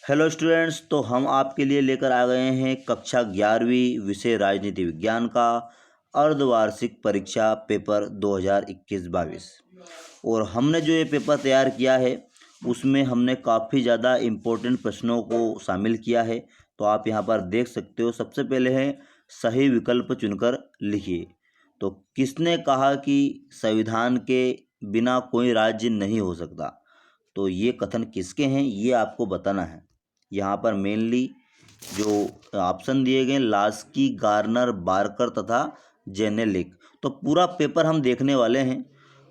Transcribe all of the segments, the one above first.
Hello students, तो हम आपके लिए लेकर आ गए हैं कक्षा 11वीं विषय राजनीति विज्ञान का अर्धवार्षिक परीक्षा पेपर 2021-22। और हमने जो ये पेपर तैयार किया है उसमें हमने काफ़ी ज़्यादा इम्पोर्टेंट प्रश्नों को शामिल किया है। तो आप यहाँ पर देख सकते हो, सबसे पहले है सही विकल्प चुनकर लिखिए। तो किसने कहा कि संविधान के बिना कोई राज्य नहीं हो सकता? तो ये कथन किसके हैं ये आपको बताना है। यहाँ पर मेनली जो ऑप्शन दिए गए लास्की, गार्नर, बार्कर तथा जेनेलिक। तो पूरा पेपर हम देखने वाले हैं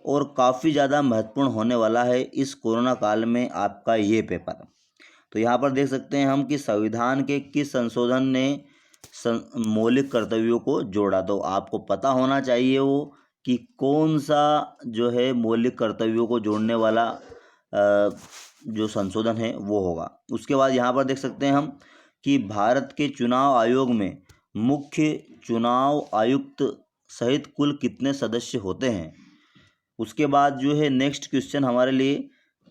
और काफ़ी ज़्यादा महत्वपूर्ण होने वाला है इस कोरोना काल में आपका ये पेपर। तो यहाँ पर देख सकते हैं हम कि संविधान के किस संशोधन ने मौलिक कर्तव्यों को जोड़ा। तो आपको पता होना चाहिए वो कि कौन सा जो है मौलिक कर्तव्यों को जोड़ने वाला जो संशोधन है वो होगा। उसके बाद यहाँ पर देख सकते हैं हम कि भारत के चुनाव आयोग में मुख्य चुनाव आयुक्त सहित कुल कितने सदस्य होते हैं। उसके बाद जो है नेक्स्ट क्वेश्चन हमारे लिए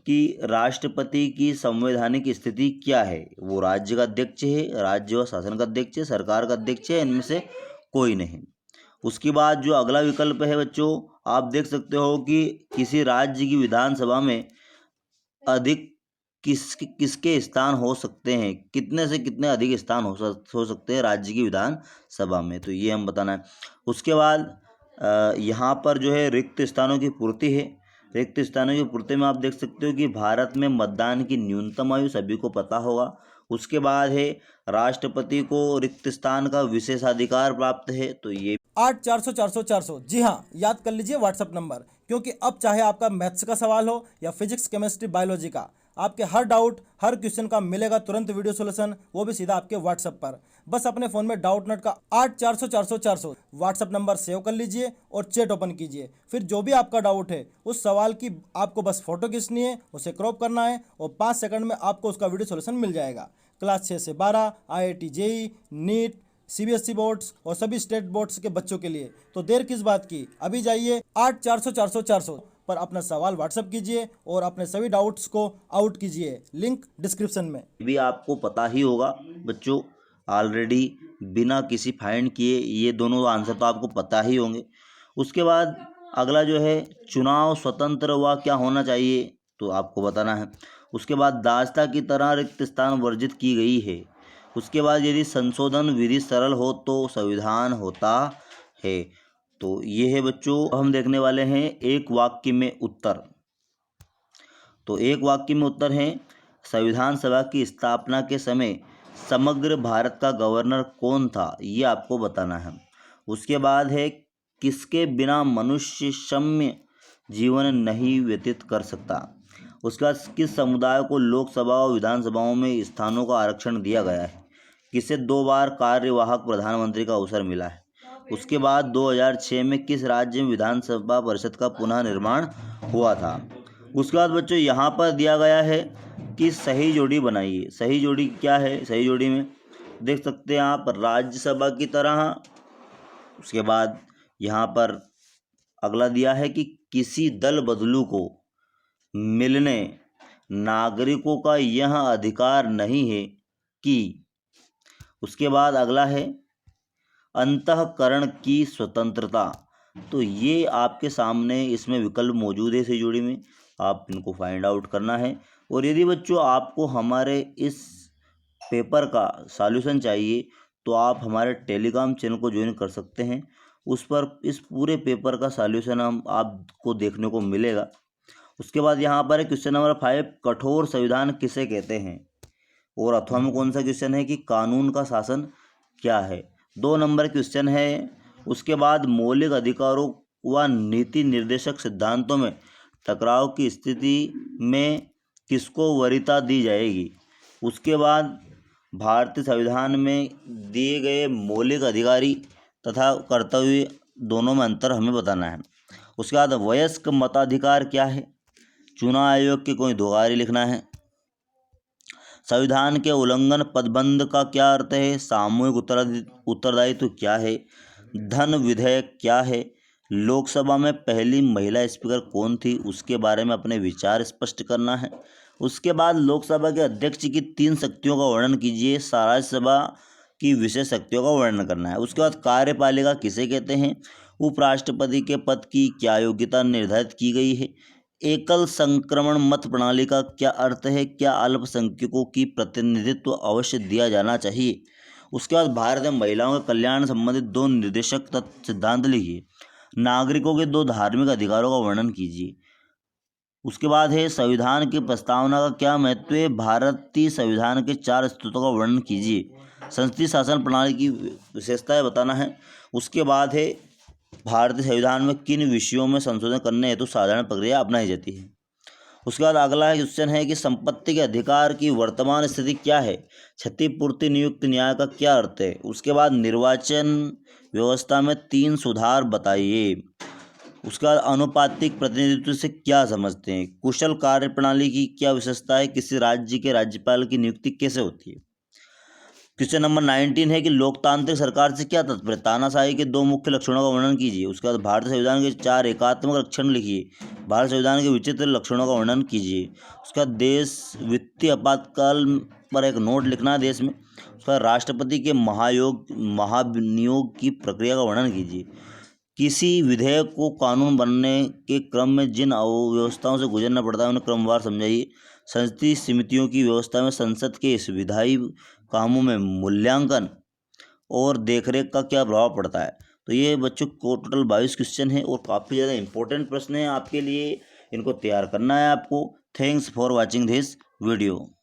कि राष्ट्रपति की संवैधानिक स्थिति क्या है। वो राज्य का अध्यक्ष है, राज्य व शासन का अध्यक्ष है, सरकार का अध्यक्ष है, इनमें से कोई नहीं। उसके बाद जो अगला विकल्प है बच्चों, आप देख सकते हो कि किसी राज्य की विधानसभा में अधिक किसके स्थान हो सकते हैं, कितने से कितने अधिक स्थान हो सकते हैं राज्य की विधानसभा में। तो ये हम बताना है। उसके बाद यहाँ पर जो है रिक्त स्थानों की पूर्ति है। रिक्त स्थानों की पूर्ति में आप देख सकते हो कि भारत में मतदान की न्यूनतम आयु सभी को पता होगा। उसके बाद है राष्ट्रपति को रिक्त स्थान का विशेषाधिकार प्राप्त है। तो ये 8 400 400 400 जी हाँ, याद कर लीजिए व्हाट्सअप नंबर, क्योंकि अब चाहे आपका मैथ्स का सवाल हो या फिजिक्स, केमिस्ट्री, बायोलॉजी का, आपके हर डाउट, हर क्वेश्चन का मिलेगा तुरंत वीडियो सोल्यूशन, वो भी सीधा आपके व्हाट्सएप पर। बस अपने फ़ोन में डाउट नट का 8 400 400 400 व्हाट्सअप नंबर सेव कर लीजिए और चैट ओपन कीजिए। फिर जो भी आपका डाउट है उस सवाल की आपको बस फोटो खींचनी है, उसे क्रॉप करना है और 5 सेकंड में आपको उसका वीडियो सोल्यूशन मिल जाएगा। क्लास 6 से 12, IIT JEE, NEET, CBSE boards और सभी स्टेट बोर्ड्स के बच्चों के लिए। तो देर किस बात की, अभी जाइए 8 400 400 400 पर अपना सवाल व्हाट्सएप कीजिए और अपने सभी डाउट्स को आउट कीजिए। लिंक डिस्क्रिप्शन में। भी आपको पता ही होगा बच्चों, ऑलरेडी बिना किसी फाइंड किए ये दोनों आंसर तो आपको पता ही होंगे। उसके बाद अगला जो है चुनाव स्वतंत्र व क्या होना चाहिए, तो आपको बताना है। उसके बाद दासता की तरह रिक्त स्थान वर्जित की गई है। उसके बाद यदि संशोधन विधि सरल हो तो संविधान होता है। तो ये है बच्चों, हम देखने वाले हैं एक वाक्य में उत्तर। तो एक वाक्य में उत्तर है संविधान सभा की स्थापना के समय समग्र भारत का गवर्नर कौन था, ये आपको बताना है। उसके बाद है किसके बिना मनुष्य सम्य जीवन नहीं व्यतीत कर सकता। उसके बाद किस समुदाय को लोकसभा और विधानसभाओं में स्थानों का आरक्षण दिया गया है। किसे 2 बार कार्यवाहक प्रधानमंत्री का अवसर मिला है। उसके बाद 2006 में किस राज्य में विधानसभा परिषद का पुनः निर्माण हुआ था। उसके बाद बच्चों यहाँ पर दिया गया है कि सही जोड़ी बनाइए। सही जोड़ी क्या है, सही जोड़ी में देख सकते हैं आप राज्यसभा की तरह। उसके बाद यहाँ पर अगला दिया है कि किसी दल बदलू को मिलने नागरिकों का यह अधिकार नहीं है कि। उसके बाद अगला है अंतःकरण की स्वतंत्रता। तो ये आपके सामने इसमें विकल्प मौजूद है इसी जोड़ी में, आप इनको फाइंड आउट करना है। और यदि बच्चों आपको हमारे इस पेपर का सॉल्यूशन चाहिए तो आप हमारे टेलीग्राम चैनल को ज्वाइन कर सकते हैं। उस पर इस पूरे पेपर का सॉल्यूशन हम आपको देखने को मिलेगा। उसके बाद यहाँ पर है क्वेश्चन नंबर 5, कठोर संविधान किसे कहते हैं। और अथवा में कौन सा क्वेश्चन है कि कानून का शासन क्या है। 2 नंबर क्वेश्चन है। उसके बाद मौलिक अधिकारों व नीति निर्देशक सिद्धांतों में टकराव की स्थिति में किसको वरीयता दी जाएगी। उसके बाद भारतीय संविधान में दिए गए मौलिक अधिकारी तथा कर्तव्य दोनों में अंतर हमें बताना है। उसके बाद वयस्क मताधिकार क्या है। चुनाव आयोग के कोई 2 कार्य लिखना है। संविधान के उल्लंघन पदबंध का क्या अर्थ है। सामूहिक उत्तरदायित्व क्या है। धन विधेयक क्या है। लोकसभा में पहली महिला स्पीकर कौन थी, उसके बारे में अपने विचार स्पष्ट करना है। उसके बाद लोकसभा के अध्यक्ष की 3 शक्तियों का वर्णन कीजिए। राज्यसभा की विशेष शक्तियों का वर्णन करना है। उसके बाद कार्यपालिका किसे कहते हैं। उपराष्ट्रपति के पद की क्या योग्यता निर्धारित की गई है। एकल संक्रमण मत प्रणाली का क्या अर्थ है। क्या अल्पसंख्यकों की प्रतिनिधित्व अवश्य दिया जाना चाहिए। उसके बाद भारत में महिलाओं के कल्याण संबंधित 2 निर्देशक सिद्धांत लिखिए। नागरिकों के 2 धार्मिक अधिकारों का वर्णन कीजिए। उसके बाद है संविधान की प्रस्तावना का क्या महत्व है। भारतीय संविधान के 4 स्तूपों का वर्णन कीजिए। संसदीय शासन प्रणाली की विशेषताएं बताना है। उसके बाद है भारतीय संविधान में किन विषयों में संशोधन करने हेतु साधारण प्रक्रिया अपनाई जाती है। उसके बाद अगला क्वेश्चन है कि संपत्ति के अधिकार की वर्तमान स्थिति क्या है। क्षतिपूर्ति नियुक्त न्याय का क्या अर्थ है। उसके बाद निर्वाचन व्यवस्था में 3 सुधार बताइए। उसका अनुपातिक प्रतिनिधित्व से क्या समझते हैं। कुशल कार्यप्रणाली की क्या विशेषता है। किसी राज्य के राज्यपाल की नियुक्ति कैसे होती है। क्वेश्चन नंबर 19 है कि लोकतांत्रिक सरकार से क्या तात्पर्य। तानाशाही के 2 मुख्य लक्षणों का वर्णन कीजिए। उसके बाद भारतीय संविधान के 4 एकात्मक लक्षण लिखिए। भारत संविधान के विचित्र लक्षणों का वर्णन कीजिए। उसका देश वित्तीय आपातकाल पर एक नोट लिखना है देश में। उसका राष्ट्रपति के महाभियोग की प्रक्रिया का वर्णन कीजिए। किसी विधेयक को कानून बनने के क्रम में जिन अव्यवस्थाओं से गुजरना पड़ता है उन्हें क्रमवार समझाइए। संसदीय समितियों की व्यवस्था में संसद के इस विधायी कामों में मूल्यांकन और देखरेख का क्या प्रभाव पड़ता है। तो ये बच्चों को टोटल 22 क्वेश्चन है और काफ़ी ज़्यादा इंपॉर्टेंट प्रश्न है आपके लिए। इनको तैयार करना है आपको। Thanks for watching this video.